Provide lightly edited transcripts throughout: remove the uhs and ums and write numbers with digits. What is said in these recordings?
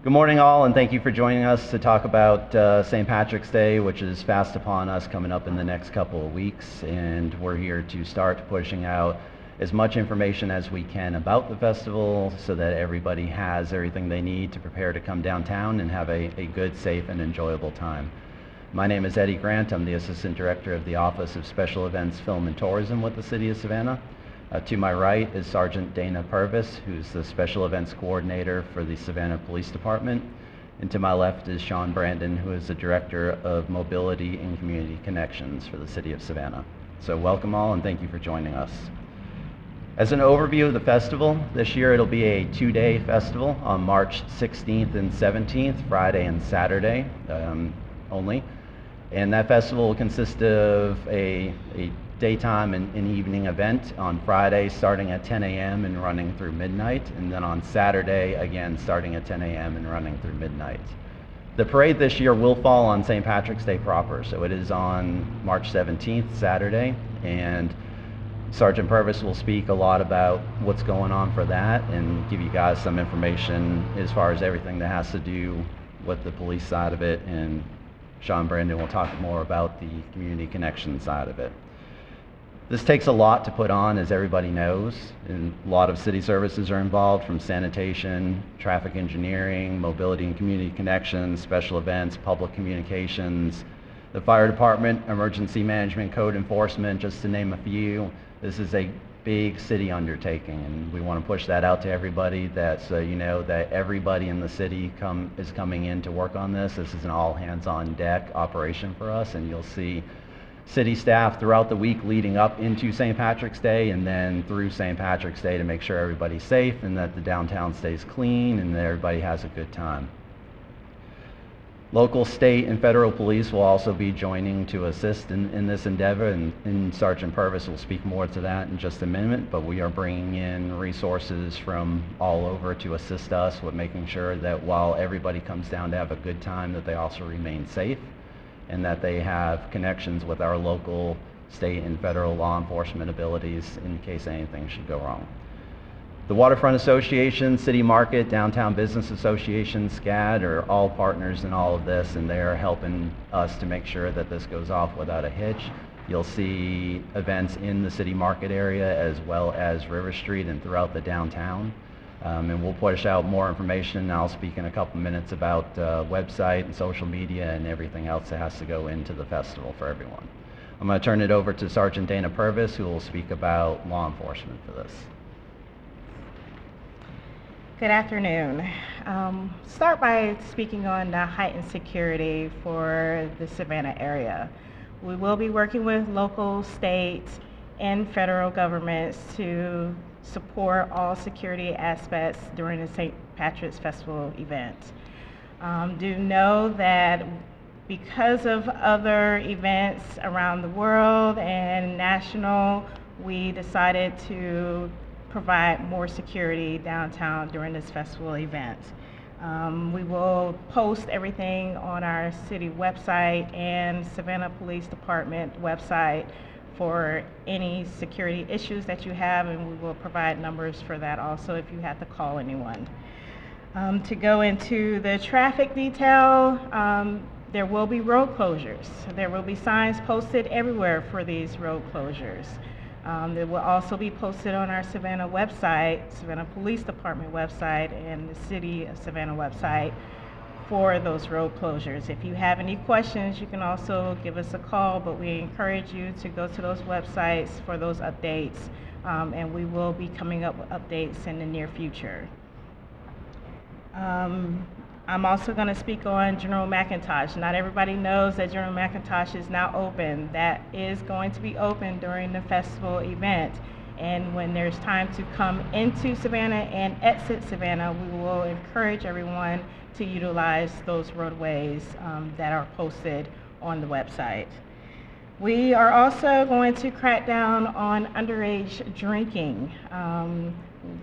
Good morning, all, and thank you for joining us to talk about St. Patrick's Day, which is fast upon us, coming up in the next couple of weeks. And we're here to start pushing out as much information as we can about the festival so that everybody has everything they need to prepare to come downtown and have a good, safe, and enjoyable time. My name is Eddie Grant. I'm the Assistant Director of the Office of Special Events, Film, and Tourism with the City of Savannah. To my right is Sergeant Dana Purvis, who's the Special Events Coordinator for the Savannah Police Department. And to my left is Sean Brandon, who is the Director of Mobility and Community Connections for the City of Savannah. So welcome all, and thank you for joining us. As an overview of the festival, this year it'll be a two-day festival on March 16th and 17th, Friday and Saturday only. And that festival will consist of a daytime and evening event on Friday starting at 10 a.m. and running through midnight, and then on Saturday again starting at 10 a.m. and running through midnight. The parade this year will fall on St. Patrick's Day proper, so it is on March 17th, Saturday, and Sergeant Purvis will speak a lot about what's going on for that and give you guys some information as far as everything that has to do with the police side of it, and Sean Brandon will talk more about the community connection side of it. This takes a lot to put on, as everybody knows, and a lot of city services are involved, from sanitation, traffic engineering, mobility and community connections, special events, public communications, the fire department, emergency management, code enforcement, just to name a few. This is a big city undertaking, and we want to push that out to everybody, that so you know that everybody in the city is coming in to work on this. This is an all hands on deck operation for us, and you'll see city staff throughout the week leading up into St. Patrick's Day and then through St. Patrick's Day to make sure everybody's safe and that the downtown stays clean and that everybody has a good time. Local, state, and federal police will also be joining to assist in this endeavor, and Sergeant Purvis will speak more to that in just a minute, but we are bringing in resources from all over to assist us with making sure that while everybody comes down to have a good time, that they also remain safe, and that they have connections with our local, state, and federal law enforcement abilities in case anything should go wrong. The Waterfront Association, City Market, Downtown Business Association, SCAD are all partners in all of this, and they are helping us to make sure that this goes off without a hitch. You'll see events in the City Market area as well as River Street and throughout the downtown. And we'll push out more information, and I'll speak in a couple minutes about website and social media and everything else that has to go into the festival for everyone. I'm going to turn it over to Sergeant Dana Purvis, who will speak about law enforcement for this. Good afternoon. Start by speaking on the heightened security for the Savannah area. We will be working with local, state, and federal governments to support all security aspects during the St. Patrick's Festival event. Do know that because of other events around the world and national, we decided to provide more security downtown during this festival event. We will post everything on our city website and Savannah Police Department website for any security issues that you have, and we will provide numbers for that also if you have to call anyone. To go into the traffic detail, there will be road closures. There will be signs posted everywhere for these road closures. They will also be posted on our Savannah website, Savannah Police Department website, and the City of Savannah website for those road closures. If you have any questions, you can also give us a call, but we encourage you to go to those websites for those updates, and we will be coming up with updates in the near future. I'm also going to speak on General McIntosh. Not everybody knows that General McIntosh is now open. That is going to be open during the festival event. And when there's time to come into Savannah and exit Savannah, we will encourage everyone to utilize those roadways that are posted on the website. We are also going to crack down on underage drinking.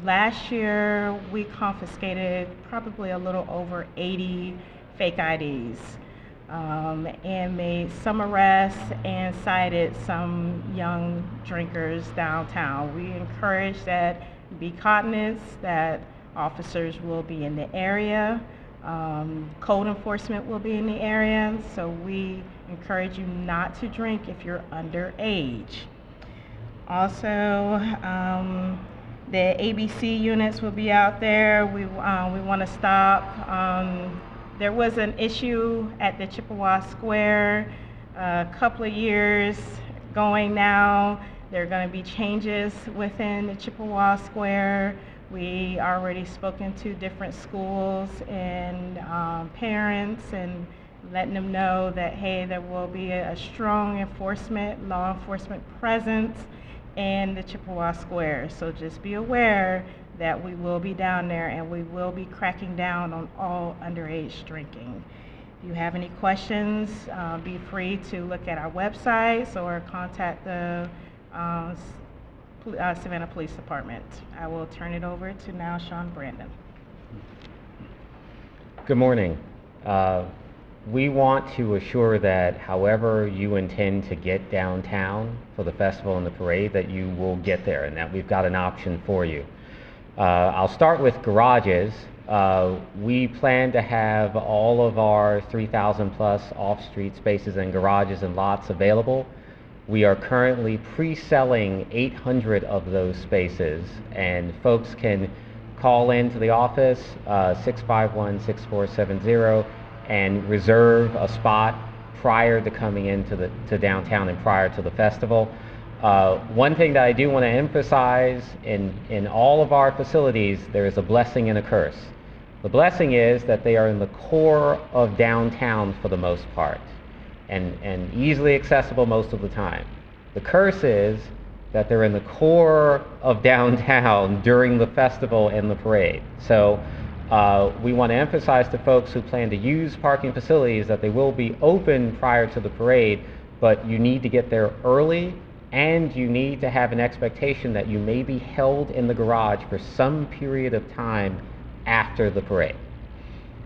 Last year, we confiscated probably a little over 80 fake IDs and made some arrests and cited some young drinkers downtown. We encourage that be cognizant that officers will be in the area Code enforcement will be in the area, so we encourage you not to drink if you're underage. Also, the ABC units will be out there. We want to stop. There was an issue at the Chippewa Square a couple of years going now. There are going to be changes within the Chippewa Square. We already spoken to different schools and parents and letting them know that, hey, there will be a strong law enforcement presence in the Chippewa Square. So just be aware that we will be down there and we will be cracking down on all underage drinking. If you have any questions, be free to look at our websites or contact the Savannah Police Department. I will turn it over to now Sean Brandon. Good morning. We want to assure that however you intend to get downtown for the festival and the parade, that you will get there and that we've got an option for you. I'll start with garages. We plan to have all of our 3,000 plus off-street spaces and garages and lots available. We are currently pre-selling 800 of those spaces, and folks can call into the office 651-6470 and reserve a spot prior to coming into to downtown and prior to the festival. One thing that I do want to emphasize, in all of our facilities, there is a blessing and a curse. The blessing is that they are in the core of downtown for the most part, and easily accessible most of the time. The curse is that they're in the core of downtown during the festival and the parade. So we want to emphasize to folks who plan to use parking facilities that they will be open prior to the parade, but you need to get there early, and you need to have an expectation that you may be held in the garage for some period of time after the parade.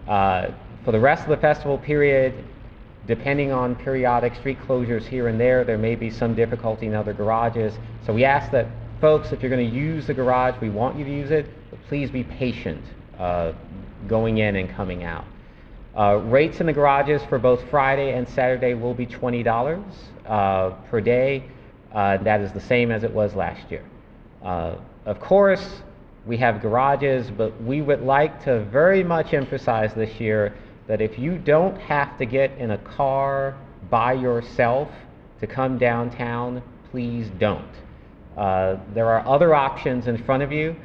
For the rest of the festival period, depending on periodic street closures here and there may be some difficulty in other garages. So we ask that folks, if you're going to use the garage, we want you to use it, but please be patient going in and coming out. Rates in the garages for both Friday and Saturday will be $20 per day. That is the same as it was last year. Of course, we have garages, but we would like to very much emphasize this year that if you don't have to get in a car by yourself to come downtown, please don't. There are other options in front of you.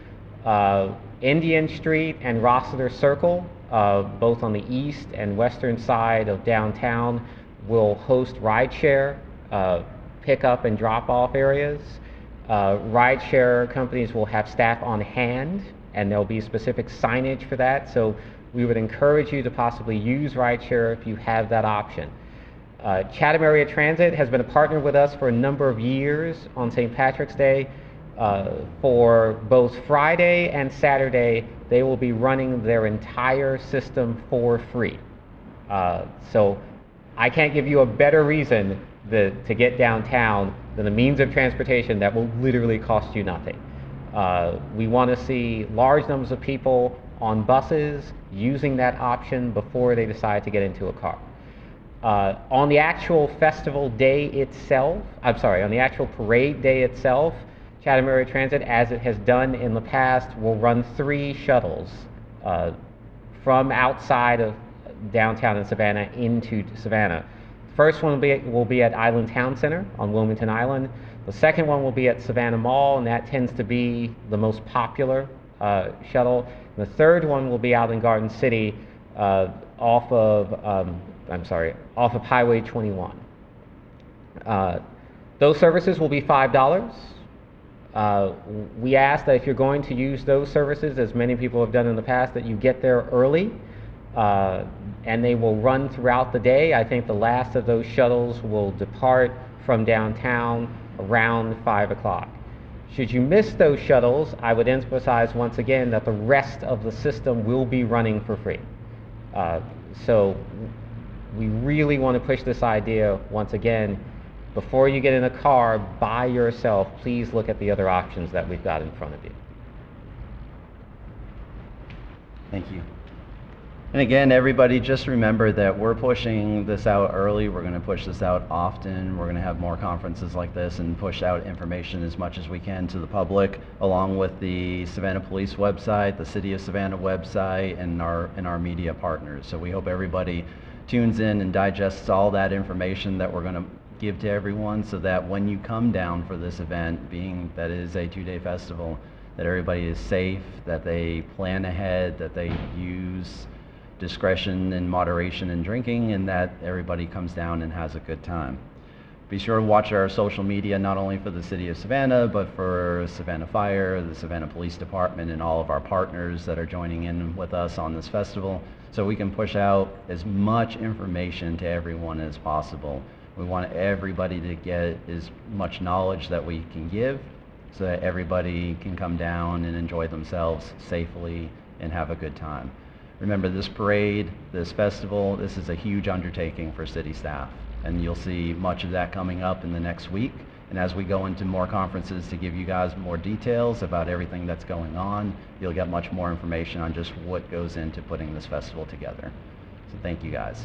Indian Street and Rossiter Circle, both on the east and western side of downtown, will host rideshare pickup and drop-off areas. Rideshare companies will have staff on hand, and there'll be specific signage for that. So we would encourage you to possibly use rideshare if you have that option. Chatham Area Transit has been a partner with us for a number of years on St. Patrick's Day. For both Friday and Saturday, they will be running their entire system for free. So I can't give you a better reason to get downtown than a means of transportation that will literally cost you nothing. We want to see large numbers of people on buses using that option before they decide to get into a car. On the actual festival day itself, on the actual parade day itself, Chatham Area Transit, as it has done in the past, will run 3 shuttles from outside of downtown in Savannah into Savannah. The first one will be at Island Town Center on Wilmington Island. The second one will be at Savannah Mall, and that tends to be the most popular shuttle. And the third one will be out in Garden City off of Highway 21. Those services will be $5. We ask that if you're going to use those services, as many people have done in the past, that you get there early, and they will run throughout the day. I think the last of those shuttles will depart from downtown around 5 o'clock. Should you miss those shuttles, I would emphasize once again that the rest of the system will be running for free. So we really want to push this idea once again. Before you get in a car by yourself, please look at the other options that we've got in front of you. Thank you. And again, everybody, just remember that we're pushing this out early. We're going to push this out often. We're going to have more conferences like this and push out information as much as we can to the public, along with the Savannah Police website, the City of Savannah website, and our media partners. So we hope everybody tunes in and digests all that information that we're going to give to everyone, so that when you come down for this event, being that it is a 2-day festival, that everybody is safe, that they plan ahead, that they use discretion and moderation in drinking, and that everybody comes down and has a good time. Be sure to watch our social media, not only for the City of Savannah, but for Savannah Fire, the Savannah Police Department, and all of our partners that are joining in with us on this festival, so we can push out as much information to everyone as possible. We want everybody to get as much knowledge that we can give, so that everybody can come down and enjoy themselves safely and have a good time. Remember, this parade, this festival, this is a huge undertaking for city staff, and you'll see much of that coming up in the next week. And as we go into more conferences to give you guys more details about everything that's going on, you'll get much more information on just what goes into putting this festival together. So thank you guys.